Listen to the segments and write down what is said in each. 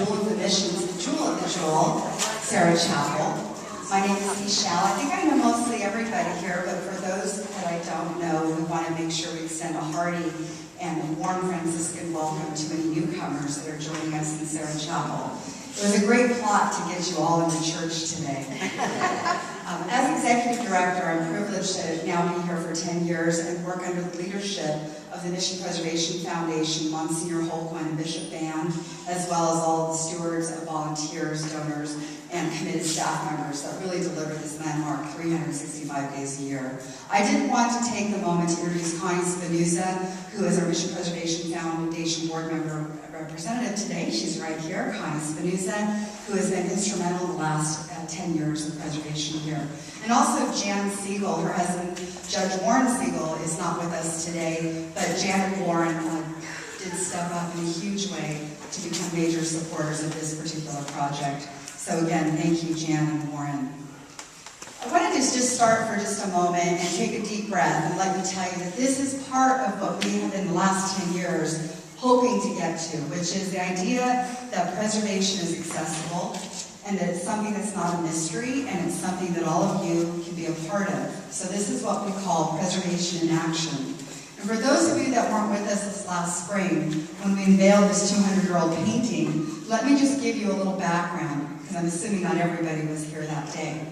jewel of the missions, the jewel of the jewel, Sarah Chapel. My name is Michelle. I think I know mostly everybody here, but for those that I don't know, we want to make sure we extend a hearty and a warm Franciscan welcome to any newcomers that are joining us in Sarah Chapel. It was a great plot to get you all into church today. As Executive Director, I'm privileged to now be here for 10 years and work under the leadership of the Mission Preservation Foundation, Monsignor Holcomb and Bishop Ban, as well as all the stewards, volunteers, donors, and committed staff members that really deliver this landmark 365 days a year. I did want to take the moment to introduce Connie Spinuzza, who is our Mission Preservation Foundation board member representative today. She's right here, Connie Spinuzza, who has been instrumental in the last 10 years of preservation here. And also Jan Siegel, her husband, Judge Warren Siegel, is not with us today, but Jan and Warren did step up in a huge way to become major supporters of this particular project. So again, thank you, Jan and Warren. I wanted to just start for just a moment and take a deep breath and let me tell you that this is part of what we have in the last 10 years hoping to get to, which is the idea that preservation is accessible and that it's something that's not a mystery and it's something that all of you can be a part of. So this is what we call preservation in action. And for those of you that weren't with us this last spring, when we unveiled this 200-year-old painting, let me just give you a little background, because I'm assuming not everybody was here that day.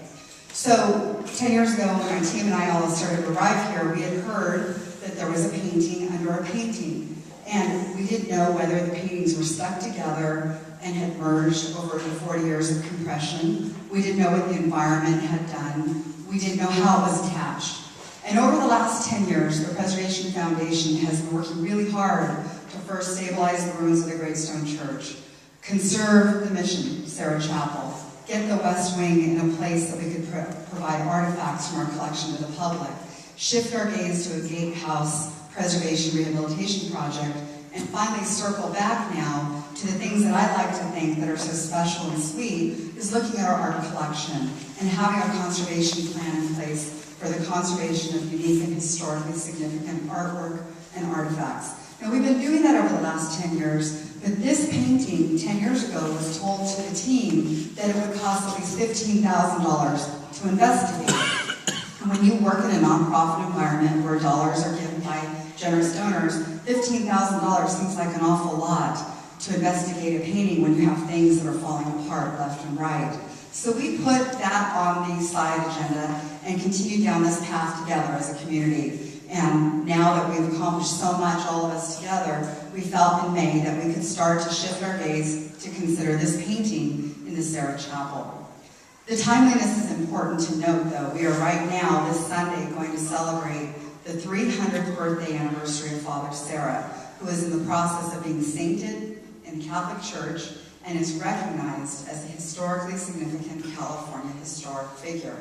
So 10 years ago, when my team and I all started to arrive here, we had heard that there was a painting under a painting. And we didn't know whether the paintings were stuck together and had merged over the 40 years of compression. We didn't know what the environment had done. We didn't know how it was attached. And over the last 10 years, the Preservation Foundation has been working really hard to first stabilize the ruins of the Great Stone Church, conserve the mission, Sarah Chapel, get the West Wing in a place that we could provide artifacts from our collection to the public, shift our gaze to a gatehouse preservation rehabilitation project, and finally circle back now to the things that I like to think that are so special and sweet, is looking at our art collection and having a conservation plan in place for the conservation of unique and historically significant artwork and artifacts. Now, we've been doing that over the last 10 years, but this painting 10 years ago was told to the team that it would cost at least $15,000 to investigate. And when you work in a nonprofit environment where dollars are given by generous donors, $15,000 seems like an awful lot to investigate a painting when you have things that are falling apart left and right. So we put that on the side agenda and continued down this path together as a community. And now that we've accomplished so much, all of us together, we felt in May that we could start to shift our gaze to consider this painting in the Sarah Chapel. The timeliness is important to note, though. We are right now, this Sunday, going to celebrate the 300th birthday anniversary of Father Sarah, who is in the process of being sainted in the Catholic Church and is recognized as a historically significant California historic figure.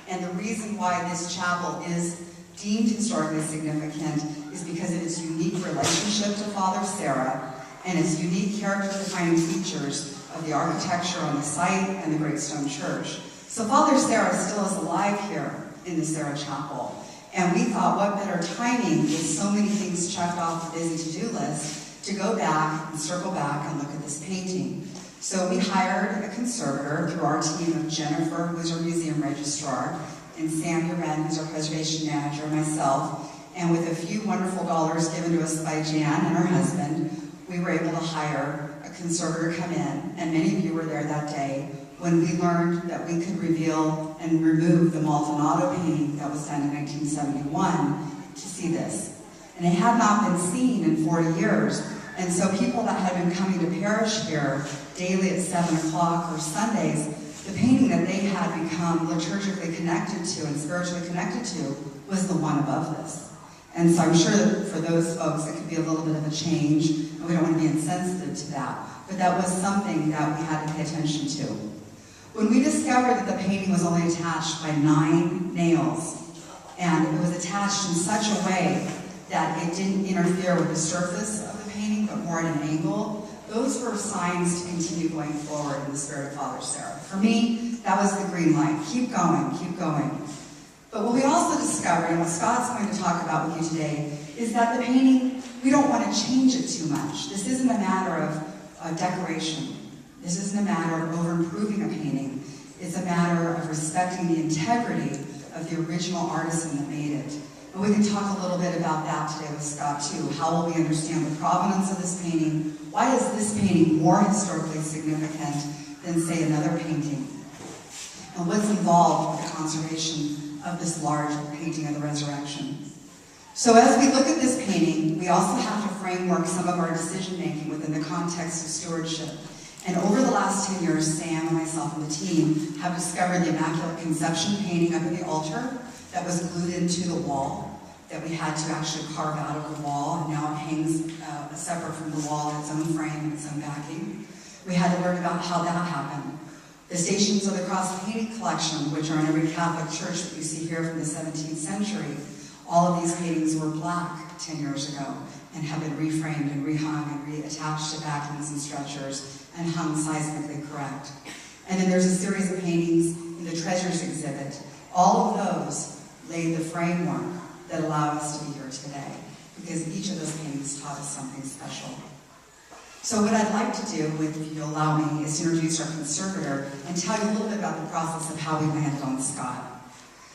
And the reason why this chapel is deemed historically significant is because of its unique relationship to Father Sarah and its unique character-defining features of the architecture on the site and the Great Stone Church. So Father Sarah still is alive here in the Sarah Chapel. And we thought, what better timing with so many things checked off the busy to-do list to go back and circle back and look at this painting. So we hired a conservator through our team of Jennifer, who's our museum registrar, and Sam Uren, who's our preservation manager, and myself. And with a few wonderful dollars given to us by Jan and her husband, we were able to hire a conservator come in, and many of you were there that day when we learned that we could reveal and remove the Maldonado painting that was done in 1971 to see this. And it had not been seen in 40 years. And so people that had been coming to parish here daily at 7 o'clock or Sundays, the painting that they had become liturgically connected to and spiritually connected to was the one above this. And so I'm sure that for those folks it could be a little bit of a change, and we don't want to be insensitive to that. But that was something that we had to pay attention to. When we discovered that the painting was only attached by 9 nails, and it was attached in such a way that it didn't interfere with the surface of the painting, but more at an angle, those were signs to continue going forward in the spirit of Father Sarah. For me, that was the green light. Keep going, keep going. But what we also discovered, and what Scott's going to talk about with you today, is that the painting, we don't want to change it too much. This isn't a matter of decoration. This This isn't a matter of over-improving a painting. It's a matter of respecting the integrity of the original artisan that made it. And we can talk a little bit about that today with Scott too. How will we understand the provenance of this painting? Why is this painting more historically significant than, say, another painting? And what's involved with the conservation of this large painting of the Resurrection? So as we look at this painting, we also have to framework some of our decision-making within the context of stewardship. And over the last 10 years, Sam and myself and the team have discovered the Immaculate Conception painting up at the altar that was glued into the wall, that we had to actually carve out of the wall, and now it hangs separate from the wall in its own frame and its own backing. We had to learn about how that happened. The Stations of the Cross painting collection, which are in every Catholic church that you see here from the 17th century, all of these paintings were black 10 years ago and have been reframed and rehung and reattached to backings and stretchers and hung seismically correct. And then there's a series of paintings in the Treasures exhibit. All of those laid the framework that allow us to be here today, because each of those paintings taught us something special. So what I'd like to do, if you'll allow me, is to introduce our conservator and tell you a little bit about the process of how we landed on Scott.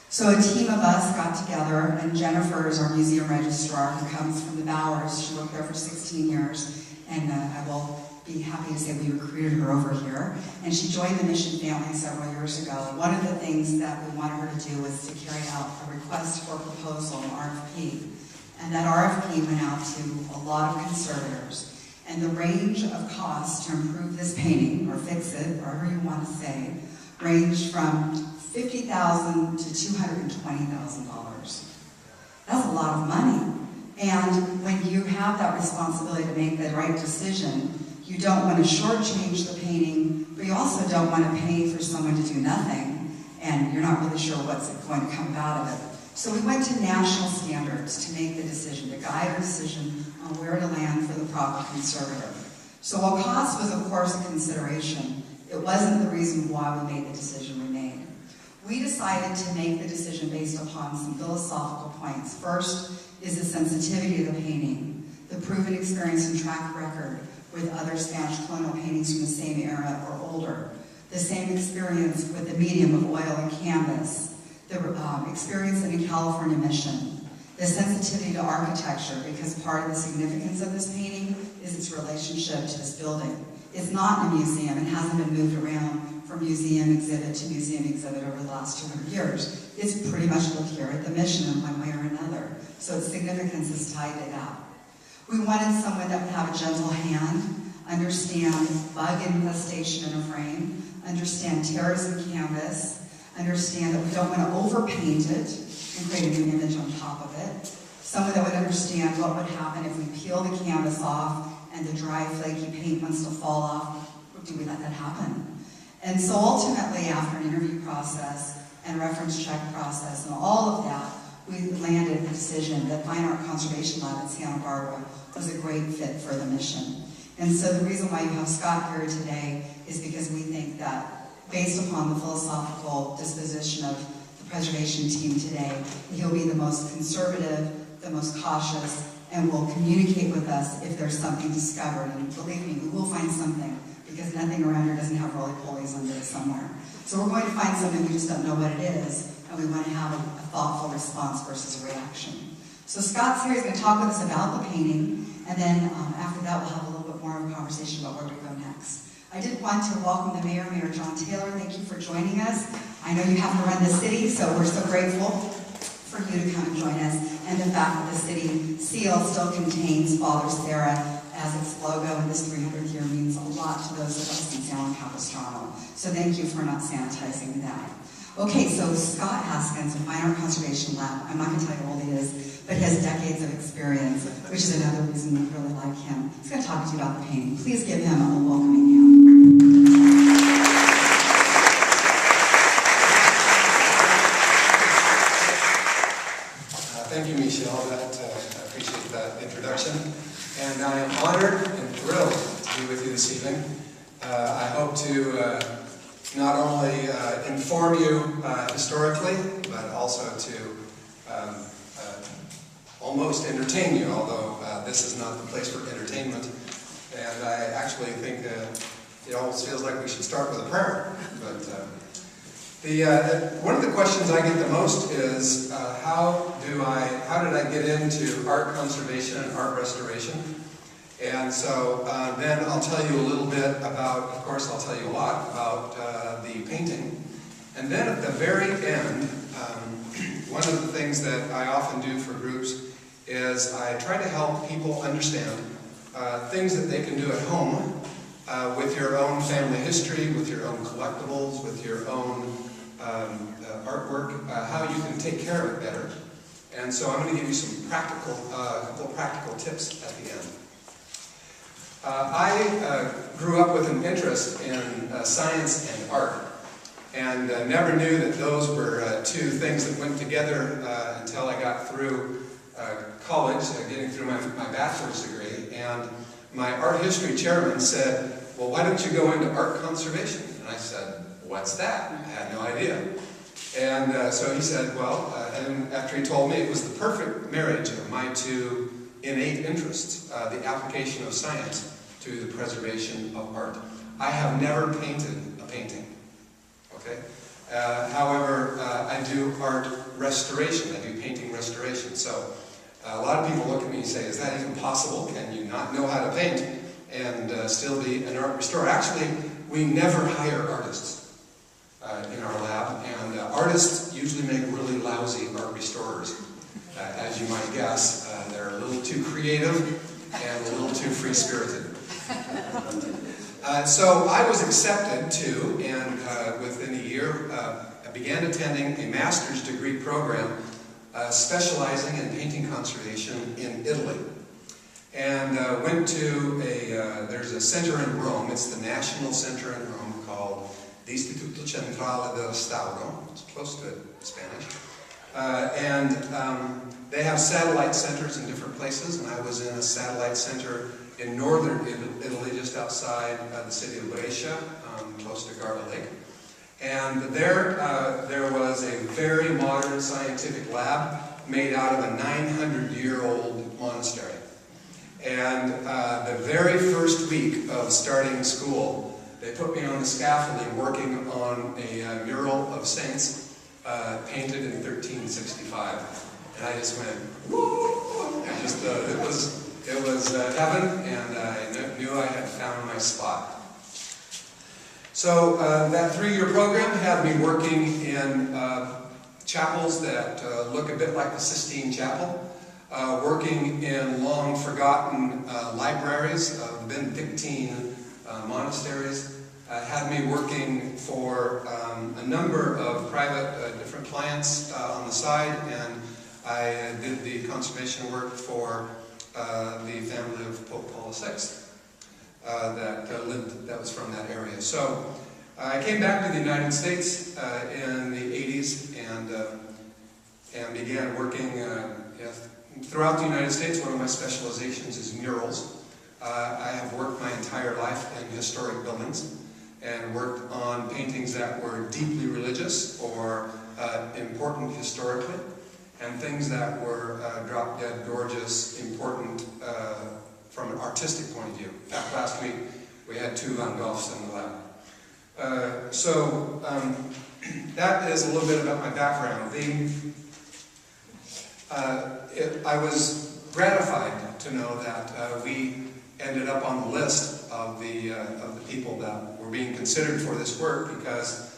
So a team of us got together, and Jennifer is our museum registrar who comes from the Bowers. She worked there for 16 years, and I will be happy to say we recruited her over here. And she joined the mission family several years ago. One of the things that we wanted her to do was to carry out a request for proposal, an RFP. And that RFP went out to a lot of conservators. And the range of costs to improve this painting, or fix it, or whatever you want to say, ranged from $50,000 to $220,000. That's a lot of money. And when you have that responsibility to make the right decision, you don't want to shortchange the painting, but you also don't want to pay for someone to do nothing, and you're not really sure what's going to come out of it. So we went to national standards to make the decision, to guide our decision on where to land for the proper conservator. So while cost was, of course, a consideration, it wasn't the reason why we made the decision we made. We decided to make the decision based upon some philosophical points. First is the sensitivity of the painting, the proven experience and track record with other Spanish colonial paintings from the same era or older, the same experience with the medium of oil and canvas, the experience in a California mission, the sensitivity to architecture, because part of the significance of this painting is its relationship to this building. It's not in a museum, it hasn't been moved around from museum exhibit to museum exhibit over the last 200 years. It's pretty much lived here at the mission in one way or another, so its significance is tied to that. We wanted someone that would have a gentle hand, understand bug infestation in a frame, understand tears in canvas, understand that we don't want to overpaint it and create a new image on top of it. Someone that would understand what would happen if we peel the canvas off and the dry, flaky paint wants to fall off. Do we let that happen? And so ultimately, after an interview process and reference check process and all of that, we landed the decision that Fine Art Conservation Lab in Santa Barbara was a great fit for the mission. And so the reason why you have Scott here today is because we think that, based upon the philosophical disposition of the preservation team today, he'll be the most conservative, the most cautious, and will communicate with us if there's something discovered. And believe me, we will find something, because nothing around here doesn't have roly-polies under it somewhere. So we're going to find something, we just don't know what it is, and we want to have a thoughtful response versus a reaction. So Scott's here, he's going to talk with us about the painting, and then after that we'll have a little bit more of a conversation about where we go next. I did want to welcome the Mayor, Mayor John Taylor. Thank you for joining us. I know you have to run the city, so we're so grateful for you to come and join us, and the fact that the city seal still contains Father Sarah as its logo, and this 300th year means a lot to those of us in San Juan Capistrano. So thank you for not sanitizing that. Okay, so Scott Haskins from Fine Art Conservation Lab. I'm not going to tell you how old he is, but he has decades of experience, which is another reason we really like him. He's going to talk to you about the painting. Please give him a welcoming hand. Thank you, Michelle. I appreciate that introduction. And I am honored and thrilled to be with you this evening. I hope to not only inform you historically, but also to almost entertain you, although this is not the place for entertainment. And I actually think it almost feels like we should start with a prayer. But one of the questions I get the most is how did I get into art conservation and art restoration? And so then I'll tell you a little bit about, of course I'll tell you a lot about the painting. And then at the very end, one of the things that I often do for groups is I try to help people understand things that they can do at home with your own family history, with your own collectibles, with your own artwork, how you can take care of it better. And so I'm going to give you some couple practical tips at the end. I grew up with an interest in science and art, and never knew that those were two things that went together until I got through college, getting through my bachelor's degree. And my art history chairman said, well, why don't you go into art conservation? And I said, what's that? I had no idea. And so he said, well, and after he told me, it was the perfect marriage of my two innate interests, the application of science to the preservation of art. I have never painted a painting, okay? However, I do art restoration, I do painting restoration. So a lot of people look at me and say, is that even possible? Can you not know how to paint and still be an art restorer? Actually, we never hire artists in our lab, and artists usually make really lousy art restorers. As you might guess, they're a little too creative and a little too free-spirited. So I was accepted to, and within a year, I began attending a master's degree program specializing in painting conservation in Italy. And went to there's a center in Rome, it's the National Center in Rome called l'Istituto Centrale del Restauro, it's close to it in Spanish. They have satellite centers in different places, and I was in a satellite center in northern Italy, just outside the city of Brescia, close to Garda Lake. And there was a very modern scientific lab made out of a 900-year-old monastery. And the very first week of starting school, they put me on the scaffolding working on a mural of saints painted in 1365. And I just went, whoa! I just, it was heaven, and I knew I had found my spot. So that 3-year program had me working in chapels that look a bit like the Sistine Chapel, working in long-forgotten libraries of Benedictine monasteries, had me working for a number of private different clients on the side, and I did the conservation work for the family of Pope Paul VI that was from that area. So I came back to the United States in the 80s and began working throughout the United States. One of my specializations is murals. I have worked my entire life in historic buildings and worked on paintings that were deeply religious or important historically, and things that were drop-dead gorgeous, important from an artistic point of view. In fact, last week we had 2 Van Goghs in the lab. So that is a little bit about my background. I was gratified to know that we ended up on the list of the people that were being considered for this work, because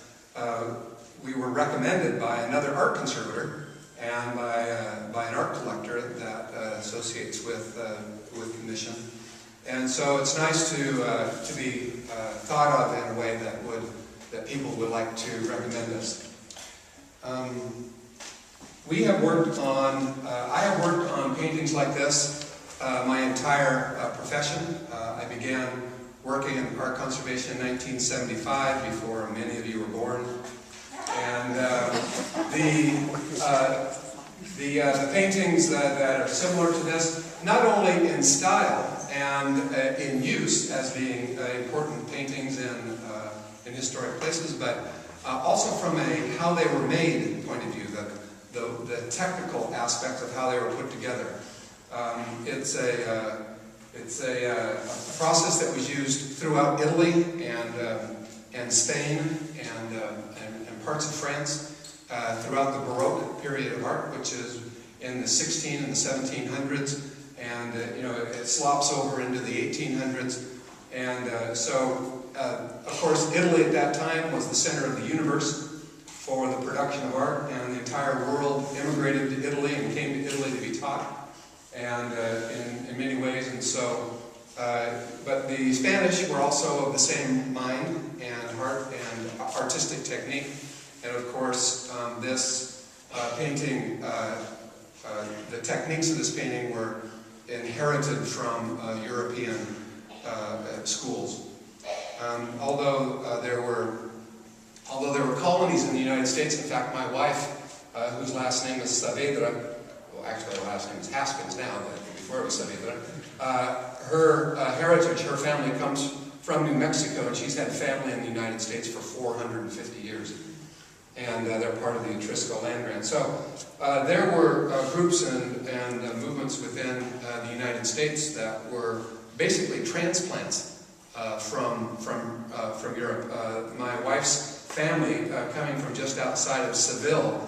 we were recommended by another art conservator and by an art collector that associates with commission. And so it's nice to be thought of in a way that people would like to recommend us. We have worked on, I have worked on paintings like this my entire profession. I began working in art conservation in 1975, before many of you were born. And the paintings that are similar to this, not only in style and in use as being important paintings in historic places, but also from a how they were made point of view, the technical aspect of how they were put together. It's a process that was used throughout Italy and Spain and parts of France throughout the Baroque period of art, which is in the 16 and the 1700s, and it slops over into the 1800s. And so, of course, Italy at that time was the center of the universe for the production of art, and the entire world immigrated to Italy and came to Italy to be taught, and in many ways. And so, but the Spanish were also of the same mind and heart and artistic technique. And of course, this painting, the techniques of this painting were inherited from European schools. Although there were colonies in the United States. In fact, my wife, whose last name is Saavedra, well, actually her last name is Haskins now, but before it was Saavedra, her heritage, her family comes from New Mexico, and she's had family in the United States for 450 years. And they're part of the Etrisco land grant. So there were groups and movements within the United States that were basically transplants from Europe. My wife's family, coming from just outside of Seville,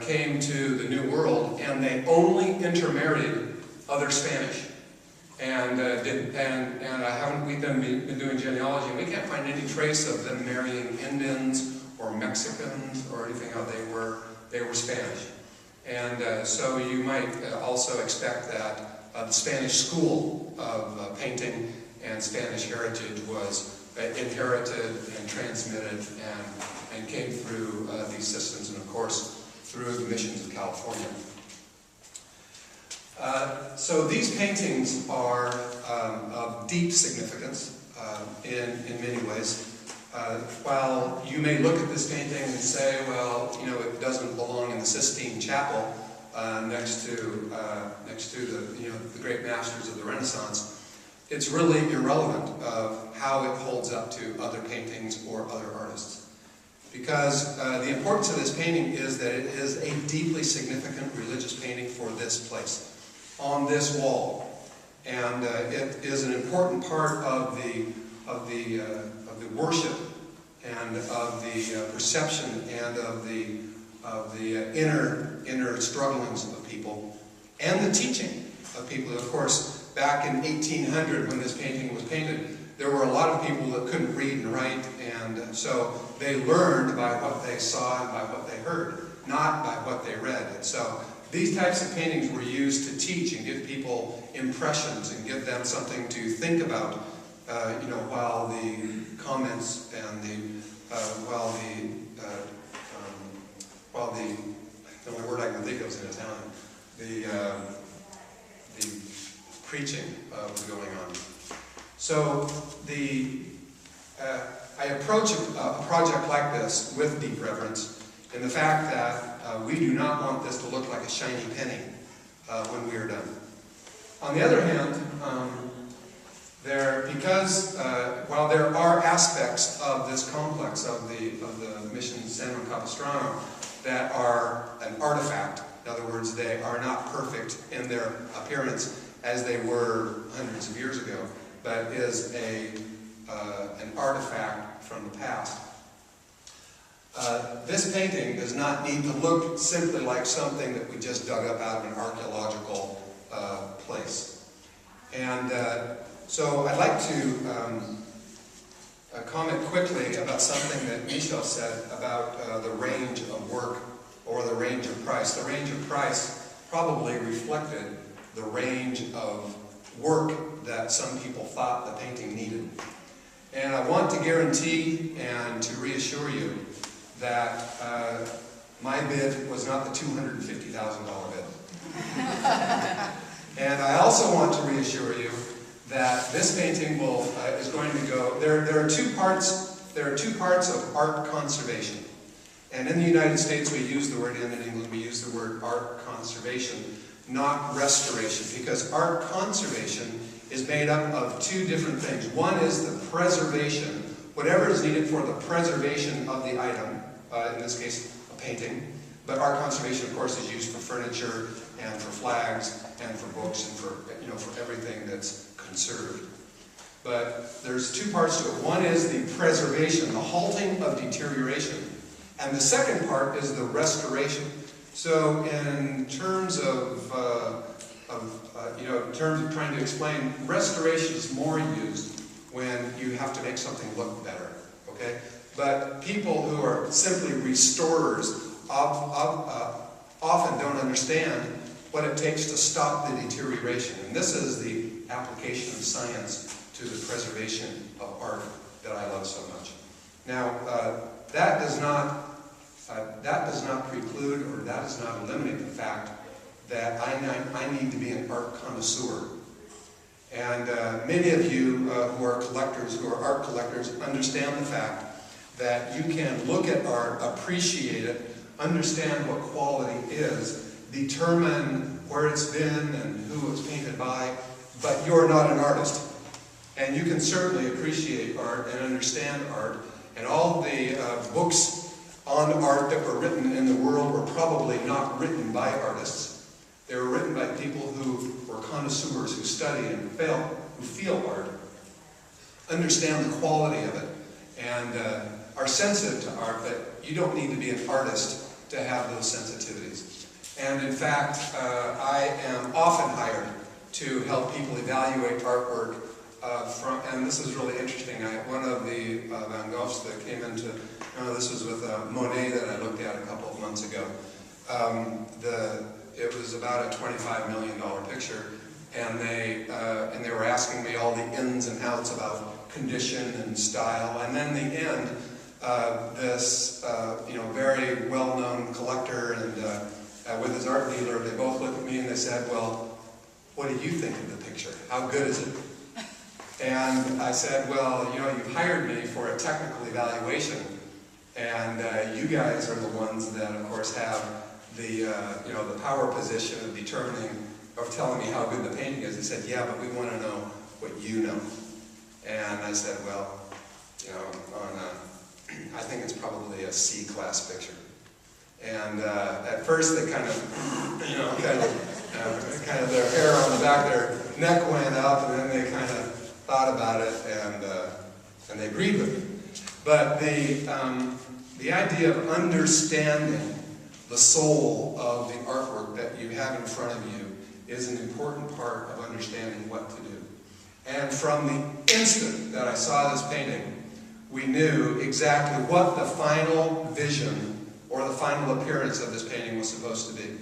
came to the New World, and they only intermarried other Spanish. And we've been doing genealogy, and we can't find any trace of them marrying Indians or Mexicans or anything else. They were Spanish. And so you might also expect that the Spanish school of painting and Spanish heritage was inherited and transmitted and came through these systems, and of course through the missions of California. So these paintings are of deep significance in many ways. While you may look at this painting and say, well, it doesn't belong in the Sistine Chapel next to the great masters of the Renaissance, it's really irrelevant of how it holds up to other paintings or other artists. Because the importance of this painting is that it is a deeply significant religious painting for this place, on this wall. And it is an important part of the worship and of the perception and of the inner strugglings of people and the teaching of people. Of course, back in 1800, when this painting was painted, there were a lot of people that couldn't read and write, and so they learned by what they saw and by what they heard, not by what they read. And so these types of paintings were used to teach and give people impressions and give them something to think about, while the comments and the only word I can think of is in Italian, the preaching was going on. So I approach a project like this with deep reverence in the fact that we do not want this to look like a shiny penny when we are done. On the other hand, while there are aspects of this complex of the mission San Juan Capistrano that are an artifact, in other words, they are not perfect in their appearance as they were hundreds of years ago, but is an artifact from the past. This painting does not need to look simply like something that we just dug up out of an archaeological place. And so I'd like to comment quickly about something that Michel said about the range of work or the range of price. The range of price probably reflected the range of work that some people thought the painting needed. And I want to guarantee and to reassure you that my bid was not the $250,000 bid. And I also want to reassure you that this painting is going to go. There are two parts. There are two parts of art conservation. And in the United States, we use the word, and in England, we use the word art conservation, not restoration, because art conservation is made up of two different things. One is the preservation, whatever is needed for the preservation of the item, in this case, a painting. But art conservation, of course, is used for furniture and for flags and for books and for everything that's conserved. But there's two parts to it. One is the preservation, the halting of deterioration. And the second part is the restoration. So in terms of trying to explain, restoration is more used when you have to make something look better, okay? But people who are simply restorers often don't understand what it takes to stop the deterioration. And this is the application of science to the preservation of art that I love so much. Now, that does not preclude, or that does not eliminate the fact that I need to be an art connoisseur. And many of you who are art collectors, understand the fact that you can look at art, appreciate it, understand what quality is, determine where it's been and who it's painted by, but you're not an artist. And you can certainly appreciate art and understand art, and all the books on art that were written in the world were probably not written by artists. They were written by people who were connoisseurs, who study and who feel art, understand the quality of it, and are sensitive to art, but you don't need to be an artist to have those sensitivities. And in fact, I am often hired to help people evaluate artwork and this is really interesting. One of the Van Goghs that came into, this was with Monet that I looked at a couple of months ago. It was about a $25 million picture, and they were asking me all the ins and outs about condition and style. And then in the end, this very well-known collector and with his art dealer, they both looked at me and they said, "Well, what do you think of the picture? How good is it?" And I said, "Well, you've hired me for a technical evaluation, and you guys are the ones that, of course, have the power position of telling me how good the painting is." He said, "Yeah, but we want to know what you know." And I said, "Well, I think it's probably a C-class picture." And at first they kind of their hair on the back of their neck went up, and then they kind of thought about it, and they agreed with me. But the idea of understanding the soul of the artwork that you have in front of you is an important part of understanding what to do. And from the instant that I saw this painting, we knew exactly what the final vision or the final appearance of this painting was supposed to be.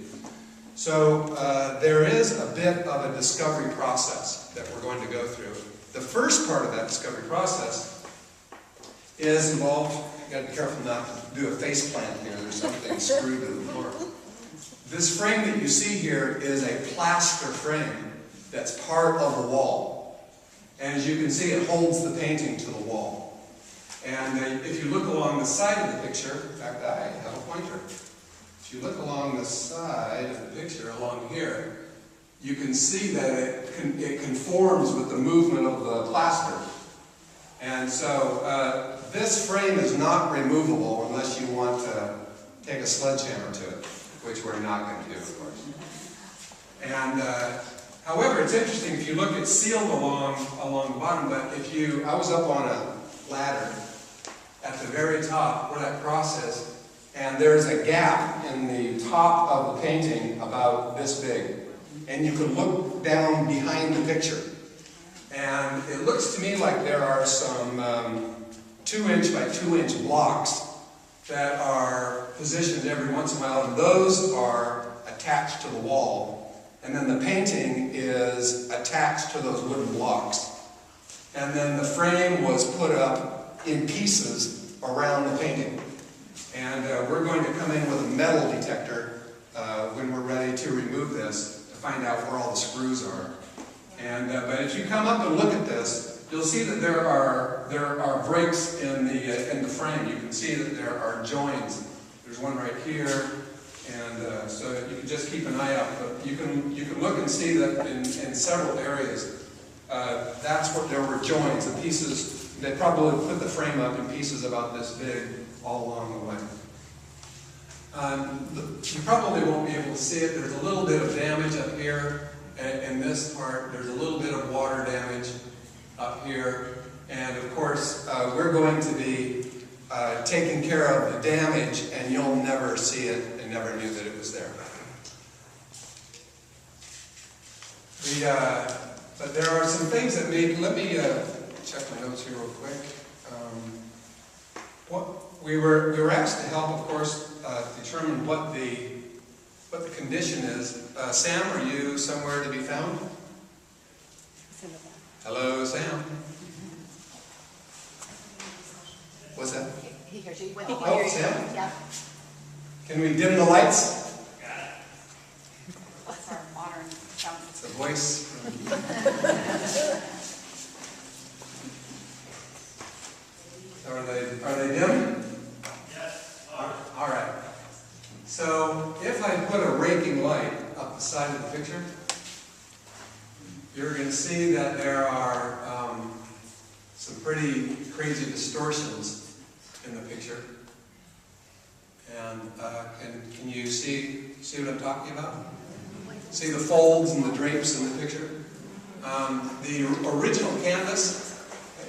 So there is a bit of a discovery process that we're going to go through. The first part of that discovery process is involved, you've got to be careful not to do a face plant here, there's something screwed to the floor. This frame that you see here is a plaster frame that's part of the wall. And as you can see, it holds the painting to the wall. And if you look along the side of the picture, in fact, I have a pointer. If you look along the side of the picture, along here, you can see that it conforms with the movement of the plaster. And so this frame is not removable unless you want to take a sledgehammer to it, which we're not going to do, of course. And however, it's interesting, if you look, it's sealed along the bottom, but I was up on a ladder at the very top where that cross is, and there's a gap in the top of the painting about this big. And you can look down behind the picture. And it looks to me like there are some 2-inch by 2-inch blocks that are positioned every once in a while, and those are attached to the wall. And then the painting is attached to those wooden blocks. And then the frame was put up in pieces around the painting. And we're going to come in with a metal detector when we're ready to remove this, to find out where all the screws are. And but if you come up and look at this, you'll see that there are breaks in the frame. You can see that there are joins. There's one right here, and so you can just keep an eye out. But you can look and see that in several areas, that's where there were joins. The pieces, they probably put the frame up in pieces about this big all along the way. You probably won't be able to see it. There's a little bit of damage up here in this part, there's a little bit of water damage up here. And of course, we're going to be taking care of the damage, and you'll never see it and never knew that it was there. But there are some things that let me check my notes here real quick. We were asked to help, of course, determine what the condition is. Sam, are you somewhere to be found? Hello, Sam. What's that? He hears you. Oh, Sam? Yeah. Can we dim the lights? That's our modern sound. It's a voice. Are they dim? Yes. All right. So if I put a raking light up the side of the picture, you're going to see that there are some pretty crazy distortions in the picture. And can you see what I'm talking about? See the folds and the drapes in the picture? The original canvas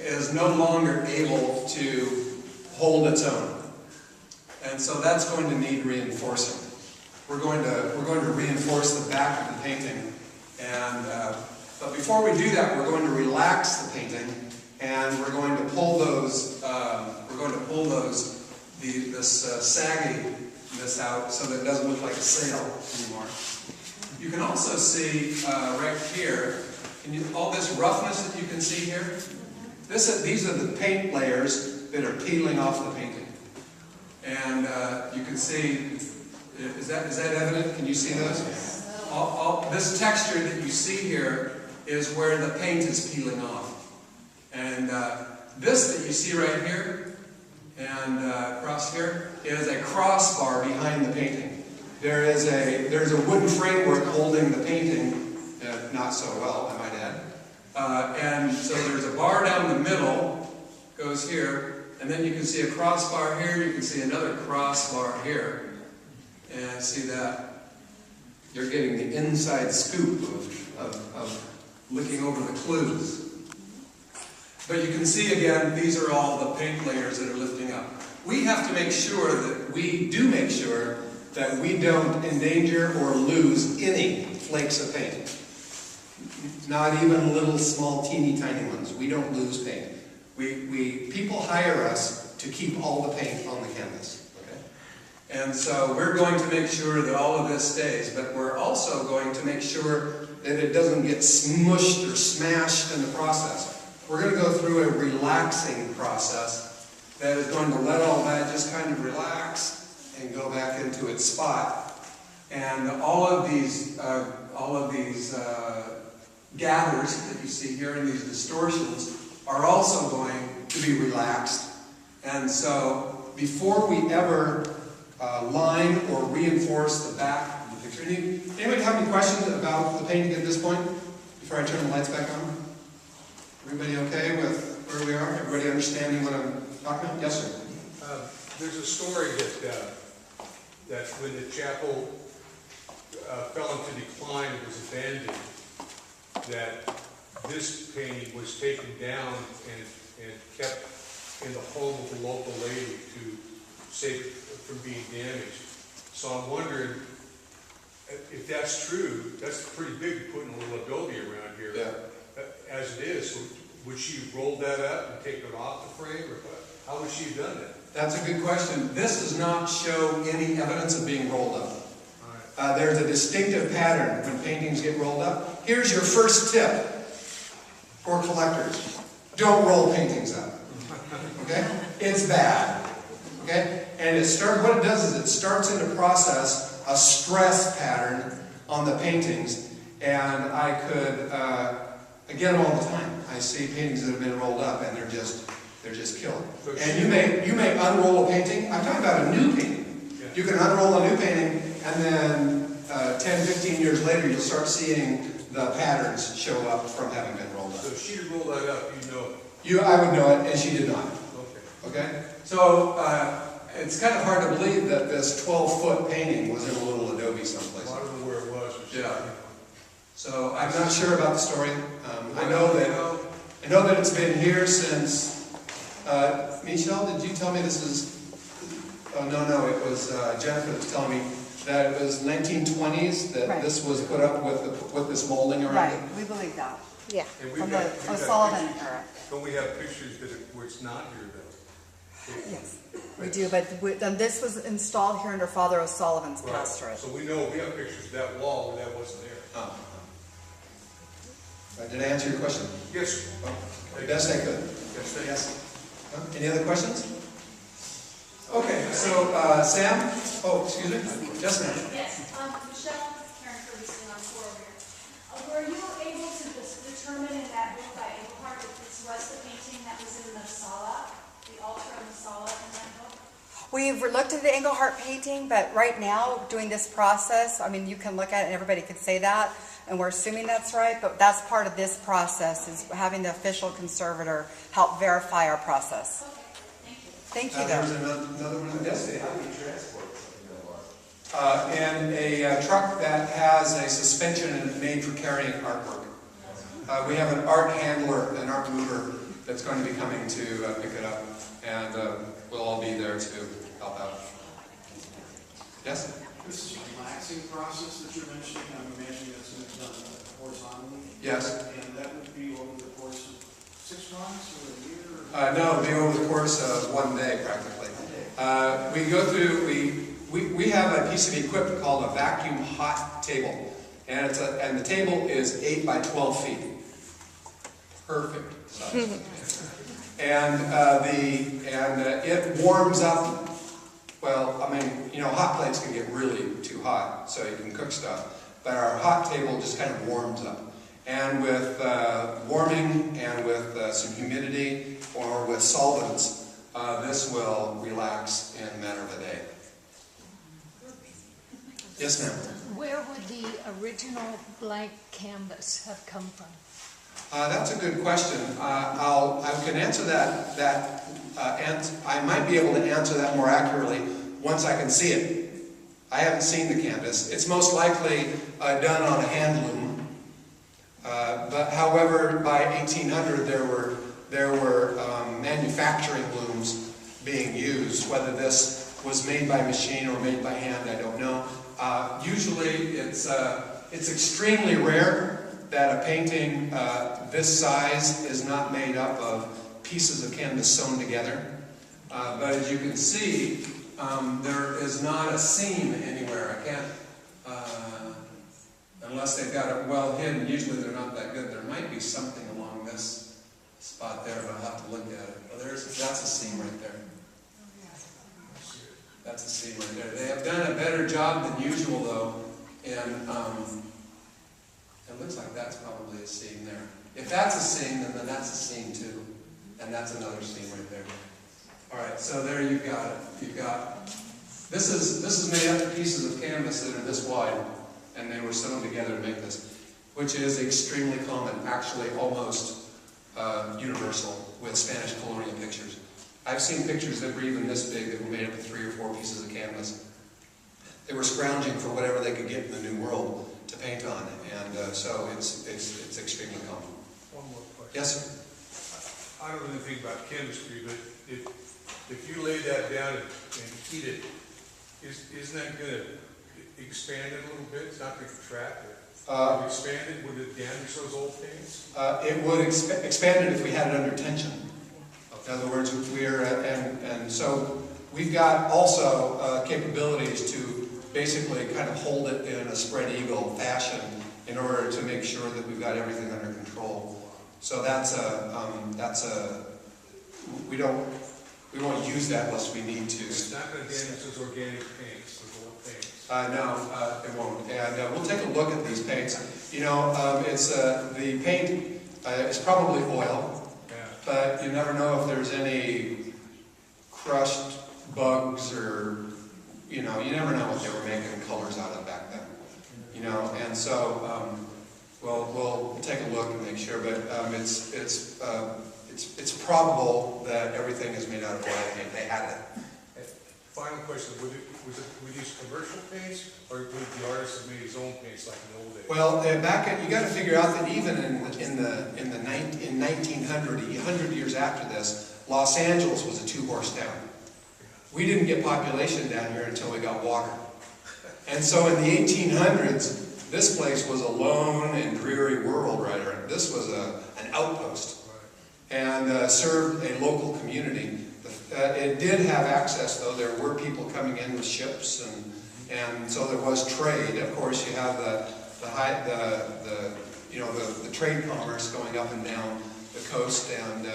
is no longer able to hold its own. And so that's going to need reinforcing. We're going to reinforce the back of the painting. But before we do that, we're going to relax the painting, and we're going to pull those this sagginess out so that it doesn't look like a sail anymore. You can also see right here, all this roughness that you can see here. These are the paint layers that are peeling off the painting, and you can see. Is that evident? Can you see those? This texture that you see here is where the paint is peeling off, and this that you see right here and across here is a crossbar behind the painting. There's a wooden framework holding the painting, not so well, I might add. And so there's a bar down the middle, goes here, and then you can see a crossbar here, you can see another crossbar here. And see that? You're getting the inside scoop of looking over the clues. But you can see again, these are all the paint layers that are lifting up. We have to make sure that we don't endanger or lose any flakes of paint. Not even little small teeny tiny ones. We don't lose paint. People hire us to keep all the paint on the canvas. Okay? And so we're going to make sure that all of this stays, but we're also going to make sure that it doesn't get smushed or smashed in the process. We're going to go through a relaxing process that is going to let all that just kind of relax and go back into its spot. And all of these gathers that you see here and these distortions are also going to be relaxed. And so before we ever line or reinforce the back of the picture, anybody have any questions about the painting at this point before I turn the lights back on? Everybody okay with where we are? Everybody understanding what I'm talking about? Yes, sir. There's a story that when the chapel fell into decline and was abandoned, that this painting was taken down and kept in the home of a local lady to save it from being damaged. So I'm wondering if that's true. That's pretty big, putting a little adobe around here. Yeah. As it is, would she have rolled that up and taken it off the frame, or how would she have done that? That's a good question. This does not show any evidence of being rolled up. There's a distinctive pattern when paintings get rolled up. Here's your first tip for collectors. Don't roll paintings up. Okay? It's bad. Okay? And what it does is it starts in the process a stress pattern on the paintings. And I get them all the time. I see paintings that have been rolled up and they're just killed. And you may unroll a painting. I'm talking about a new painting. Yeah. You can unroll a new painting, and then 10, 15 years later, you'll start seeing the patterns show up from having been rolled up. So if she had rolled that up, you'd know it. I would know it, and she did not. Okay. Okay? So it's kind of hard to believe that this 12-foot painting was in a little adobe someplace. Well, I don't know where it was. Yeah. So I'm not sure about the story. I know that it's been here since. Michelle, did you tell me this is? Oh no, it was Jennifer that was telling me that it was 1920s that Right. this was put up with this molding around Right, it. we believe that. Yeah. And From we've the got O'Sullivan pictures. era. Don't we have pictures where it's not here though? Yes, we do, but and this was installed here under Father O'Sullivan's Right. pastorate. So we know, we have pictures of that wall where that wasn't there. Did I answer your question? Yes. Oh, the best I could. Yes, thank you. Yes. Any other questions? Okay, so Sam? Oh, excuse me? Yes, ma'am. Yes, Michelle, Karen Ferguson on 4 over here. Were you able to determine in that book by Engelhardt if this was the painting that was in the sala, the altar in the sala in that book? We've looked at the Engelhardt painting, but right now, doing this process, I mean, you can look at it and everybody could say that, and we're assuming that's right, but that's part of this process, is having the official conservator help verify our process. Okay, thank you. Thank you, There was though. another one. Yes, and a truck that has a suspension and is made for carrying artwork. We have an art handler, an art mover that's going to be coming to pick it up, and we'll all be there to help out. Yes? This is a relaxing process that you're mentioning. I'm imagining that's going to be done horizontally. Yes. And that would be over the course of 6 months or a year? No, it'll be over the course of one day, practically. We go through, we have a piece of equipment called a vacuum hot table, and the table is 8 by 12 feet. Perfect size. And it warms up. Well, I mean, you know, hot plates can get really too hot, so you can cook stuff. But our hot table just kind of warms up. And with warming and with some humidity or with solvents, this will relax in a matter of a day. Yes, ma'am. Where would the original blank canvas have come from? That's a good question. I can answer that. I might be able to answer that more accurately once I can see it. I haven't seen the canvas. It's most likely done on a hand loom. But however, by 1800 there were manufacturing looms being used. Whether this was made by machine or made by hand, I don't know. Usually, it's extremely rare that a painting this size is not made up of pieces of canvas sewn together. But as you can see, there is not a seam anywhere. I can't, unless they've got it well hidden. Usually they're not that good. There might be something along this spot there, but I'll have to look at it. Oh, that's a seam right there. That's a seam right there. They have done a better job than usual, though, in it looks like that's probably a seam there. If that's a seam, then that's a seam too. And that's another seam right there. Alright, so there you've got it. You've got this is made up of pieces of canvas that are this wide, and they were sewn together to make this, which is extremely common, actually almost universal with Spanish colonial pictures. I've seen pictures that were even this big that were made up of 3 or 4 pieces of canvas. They were scrounging for whatever they could get in the New World to paint on, and so it's extremely common. One more question. Yes, sir? I don't know anything about chemistry, but if you lay that down and heat it, isn't that going to expand it a little bit? It's not going to contract it. If you expand it, would it damage those old paints? It would expand it if we had it under tension. In other words, if we're and so we've got also capabilities to basically kind of hold it in a spread eagle fashion in order to make sure that we've got everything under control. So we won't use that unless we need to. It's not going to damage those organic paints, those old paints. No, it won't. And we'll take a look at these paints. You know, the paint is probably oil. But you never know if there's any crushed bugs or, you know, you never know what they were making colors out of back then. You know, and so we'll take a look and make sure. But it's probable that everything is made out of oil paint. They had it. Final question, would we use commercial paints, or would the artist have made his own paints like in the old days? Well, you got to figure out that even in 1900, 100 years after this, Los Angeles was a two-horse town. We didn't get population down here until we got water. And so in the 1800s, this place was a lone and dreary world right around. This was an outpost and served a local community. It did have access, though. There were people coming in with ships, and so there was trade. Of course, you have the trade commerce going up and down the coast, and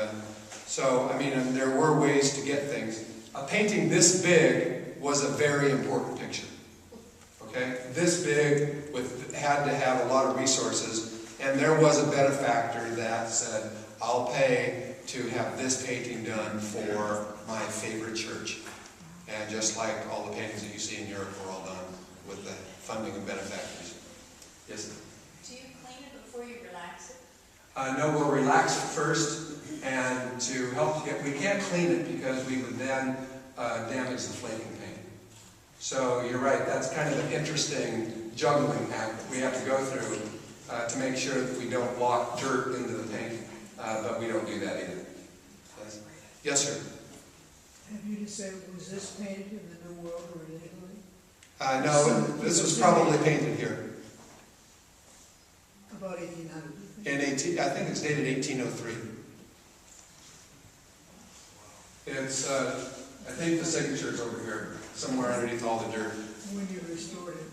so I mean, and there were ways to get things. A painting this big was a very important picture. Okay, this big had to have a lot of resources, and there was a benefactor that said, "I'll pay to have this painting done for my favorite church." And just like all the paintings that you see in Europe were all done with the funding of benefactors. Yes? Do you clean it before you relax it? No, we'll relax it first, and to help get, we can't clean it because we would then damage the flaking paint. So you're right, that's kind of an interesting juggling act that we have to go through to make sure that we don't block dirt into the paint, but we don't do that either. Yes, sir? Have you decided, was this painted in the New World or in Italy? No, this was probably painted here. About 1800? I think it's dated 1803. It's, I think the signature's over here, somewhere underneath all the dirt. When you restored it,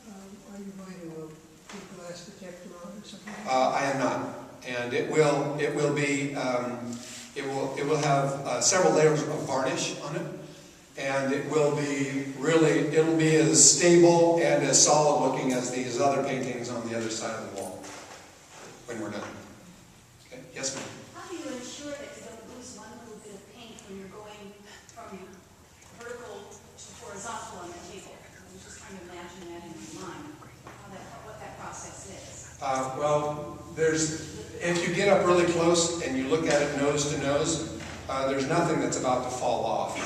are you going to put glass protector on or something? I am not, and it will be. It will have several layers of varnish on it, and it will be it'll be as stable and as solid looking as these other paintings on the other side of the wall when we're done. Okay, yes ma'am? How do you ensure that you don't lose one little bit of paint when you're going from vertical to horizontal on the table? I'm just trying to imagine that in my mind, what that process is. Well, if you get up really close and you look at it nose to nose, there's nothing that's about to fall off.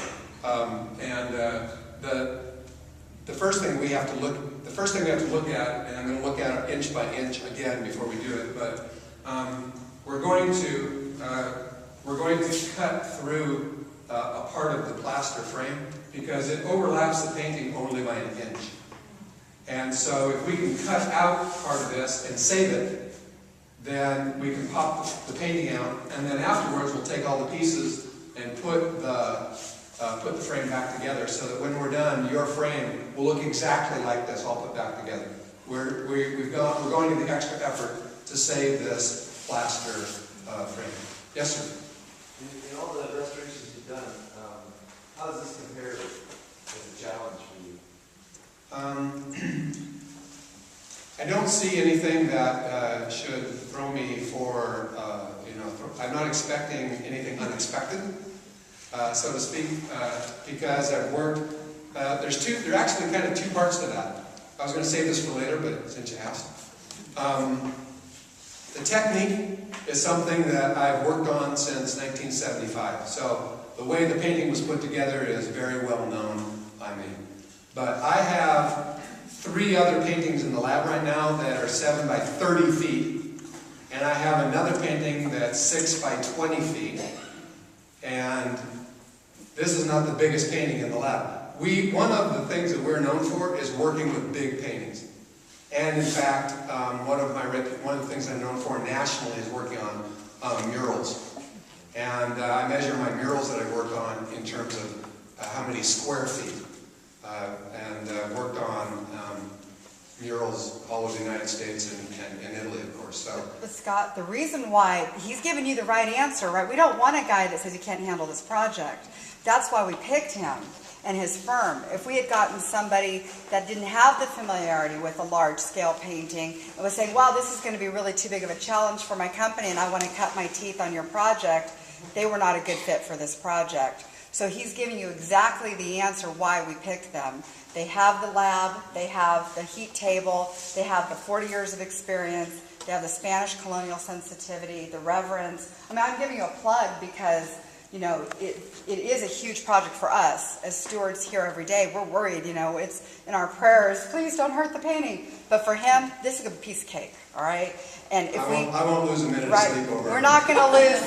The first thing we have to look at, and I'm going to look at it inch by inch again before we do it, but we're going to cut through a part of the plaster frame because it overlaps the painting only by an inch. And so if we can cut out part of this and save it, then we can pop the painting out, and then afterwards we'll take all the pieces and put the frame back together so that when we're done, your frame will look exactly like this, all put back together. We're going to the extra effort to save this plaster frame. Yes, sir? In all the restorations you've done, how does this compare as a challenge for you? I don't see anything that should throw me for, I'm not expecting anything unexpected, so to speak, because I've worked, there are actually kind of two parts to that. I was going to save this for later, but since you asked. The technique is something that I've worked on since 1975, so the way the painting was put together is very well known by me. But I have 3 other paintings in the lab right now that are 7 by 30 feet. And I have another painting that's 6 by 20 feet. And this is not the biggest painting in the lab. One of the things that we're known for is working with big paintings. And in fact, one of the things I'm known for nationally is working on murals. And I measure my murals that I work on in terms of how many square feet. And worked on murals all over the United States and Italy, of course. So, But Scott, the reason why he's giving you the right answer, right? We don't want a guy that says he can't handle this project. That's why we picked him and his firm. If we had gotten somebody that didn't have the familiarity with a large-scale painting and was saying, wow, this is going to be really too big of a challenge for my company and I want to cut my teeth on your project, they were not a good fit for this project. So he's giving you exactly the answer why we picked them. They have the lab, they have the heat table, they have the 40 years of experience, they have the Spanish colonial sensitivity, the reverence. I mean, I'm giving you a plug because, you know, it is a huge project for us as stewards here every day. We're worried, you know, it's in our prayers, please don't hurt the painting. But for him, this is a piece of cake, all right? And if I won't lose a minute right, of sleep over we're it. not going to lose.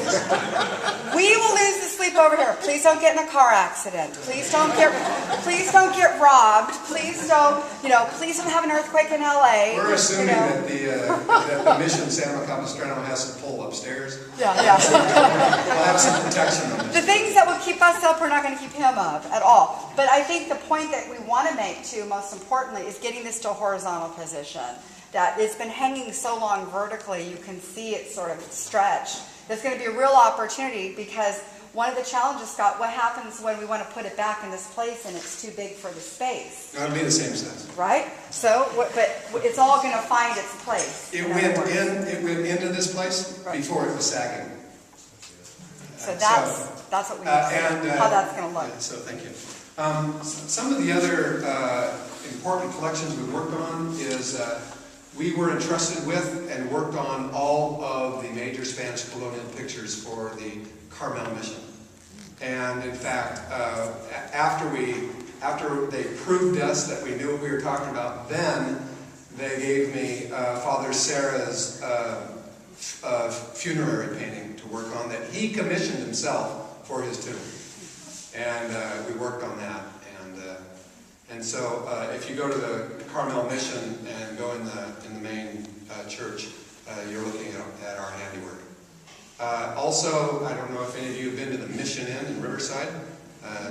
We will lose the sleep over here. Please don't get in a car accident. Please don't get robbed. Please don't, you know, please don't have an earthquake in LA. We're assuming you know. that the Mission San Capistrano has some pull upstairs. Yeah. We'll have some protection on The this. things that will keep us up, we're not going to keep him up at all. But I think the point that we want to make, too, most importantly, is getting this to a horizontal position. That it's been hanging so long vertically, you can see it sort of stretch. There's going to be a real opportunity because one of the challenges, Scott, what happens when we want to put it back in this place and it's too big for the space? It'll be the same size. Right? So, but it's all going to find its place. It went into this place before it was sagging. So that's what we need to see, how that's going to look. So thank you. Some of the other important collections we worked on is we were entrusted with and worked on all of the major Spanish colonial pictures for the Carmel mission. And in fact, after they proved us that we knew what we were talking about, then they gave me Father Serra's funerary painting to work on that he commissioned himself for his tomb. And we worked on that. And so if you go to the Carmel mission and go in the main church, you're looking at our handiwork. Also, I don't know if any of you have been to the Mission Inn in Riverside.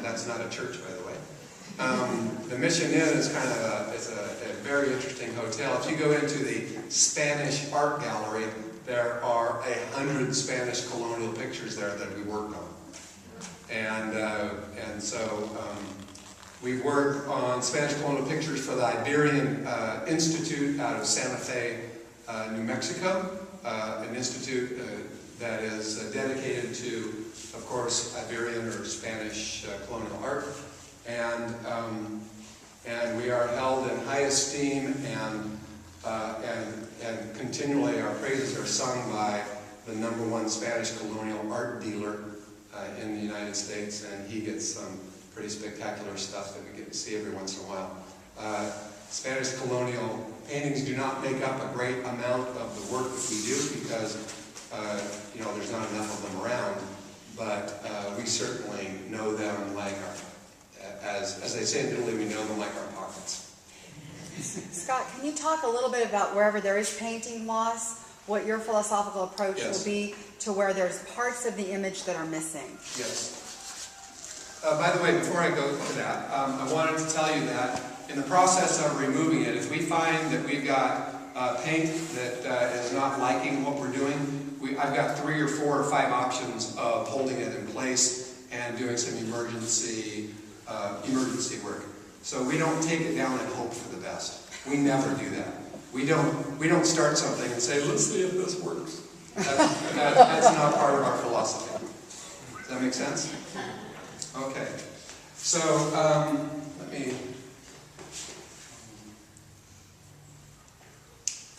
That's not a church, by the way. The Mission Inn is kind of a very interesting hotel. If you go into the Spanish art gallery, there are 100 Spanish colonial pictures there that we worked on. And so we worked on Spanish colonial pictures for the Iberian Institute out of Santa Fe, New Mexico, an institute that is dedicated to, of course, Iberian or Spanish colonial art. And we are held in high esteem, and continually our praises are sung by the #1 Spanish colonial art dealer in the United States, and he gets some pretty spectacular stuff that we get to see every once in a while. Spanish colonial paintings do not make up a great amount of the work that we do because you know, there's not enough of them around, but we certainly know them like as they say in Italy, we know them like our pockets. Scott, can you talk a little bit about wherever there is painting loss, what your philosophical approach will be to where there's parts of the image that are missing? Yes. By the way, before I go to that, I wanted to tell you that in the process of removing it, if we find that we've got paint that is not liking what we're doing, I've got 3 or 4 or 5 options of holding it in place and doing some emergency work. So we don't take it down and hope for the best. We never do that. We don't start something and say, let's see if this works. That's not part of our philosophy. Does that make sense? Okay. So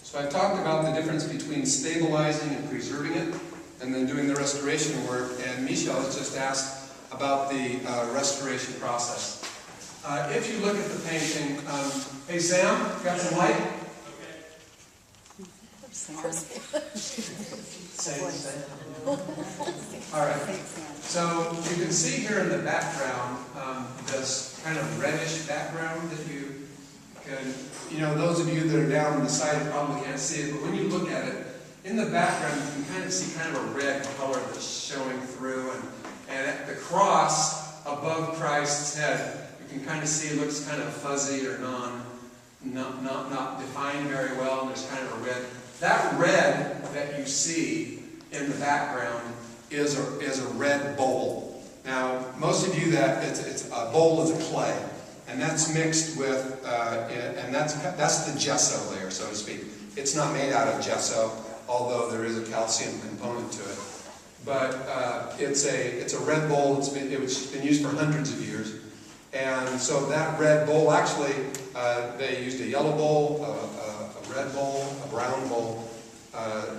So I've talked about the difference between stabilizing and preserving it, and then doing the restoration work. And Michelle has just asked about the restoration process. If you look at the painting, hey Sam, got some light? All right. So you can see here in the background this kind of reddish background that you can, you know, those of you that are down on the side probably can't see it, but when you look at it, in the background you can kind of see kind of a red color that's showing through, and at the cross above Christ's head, you can kind of see it looks kind of fuzzy or not defined very well, and there's kind of a red. That red that you see in the background is a red bowl. Now, most of you it's a bowl is a clay, and that's mixed with, and that's the gesso layer, so to speak. It's not made out of gesso, although there is a calcium component to it. But it's a red bowl. It's been used for hundreds of years, and so that red bowl actually they used a yellow bowl, a red bowl, a brown bowl,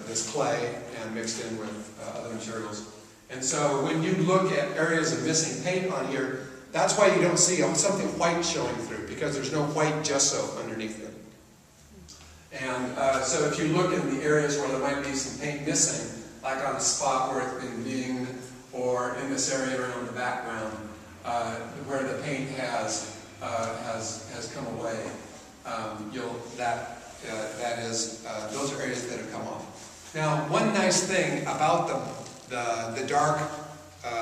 this clay, and mixed in with other materials. And so when you look at areas of missing paint on here, that's why you don't see something white showing through, because there's no white gesso underneath it. And so if you look in the areas where there might be some paint missing, like on a spot where it's been dinged, or in this area around the background, where the paint has come away, those are areas that have come off. Now, one nice thing about the dark,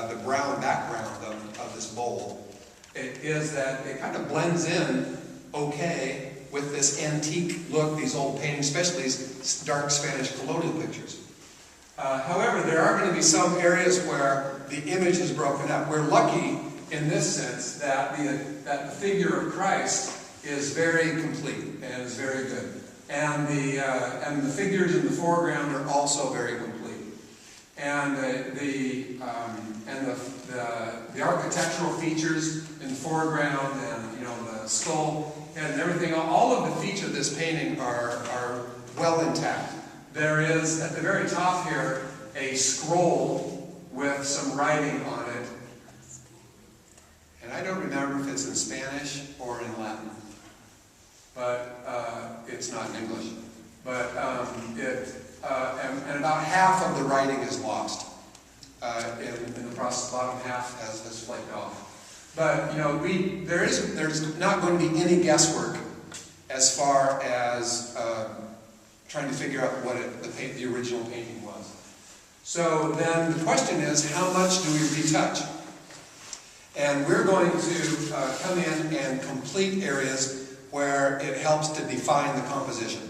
the brown background of this bowl is that it kind of blends in okay with this antique look, these old paintings, especially these dark Spanish colonial pictures. However, there are going to be some areas where the image is broken up. We're lucky in this sense that the figure of Christ is very complete and is very good. And the figures in the foreground are also very complete. And the architectural features in the foreground, and the skull and everything, all of the features of this painting are well intact. There is at the very top here a scroll with some writing on it, and I don't remember if it's in Spanish or in Latin, but it's not in English. But and about half of the writing is lost. In the process, the bottom half has flaked off. But there's not going to be any guesswork as far as trying to figure out what the original painting was. So then the question is, how much do we retouch? And we're going to come in and complete areas where it helps to define the composition.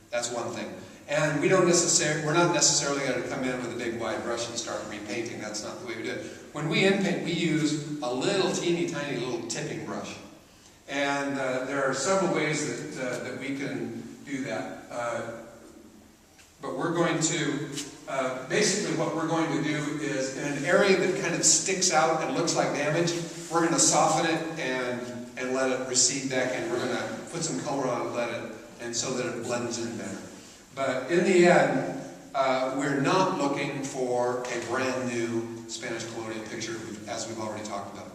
That's one thing. And we're not necessarily going to come in with a big wide brush and start repainting. That's not the way we do it. When we inpaint, we use a little teeny tiny little tipping brush. And there are several ways that we can do that. But we're going to, basically what we're going to do is, in an area that kind of sticks out and looks like damage, we're going to soften it and let it recede back, and we're going to put some color on it, and so that it blends in better. But in the end, we're not looking for a brand new Spanish colonial picture, as we've already talked about.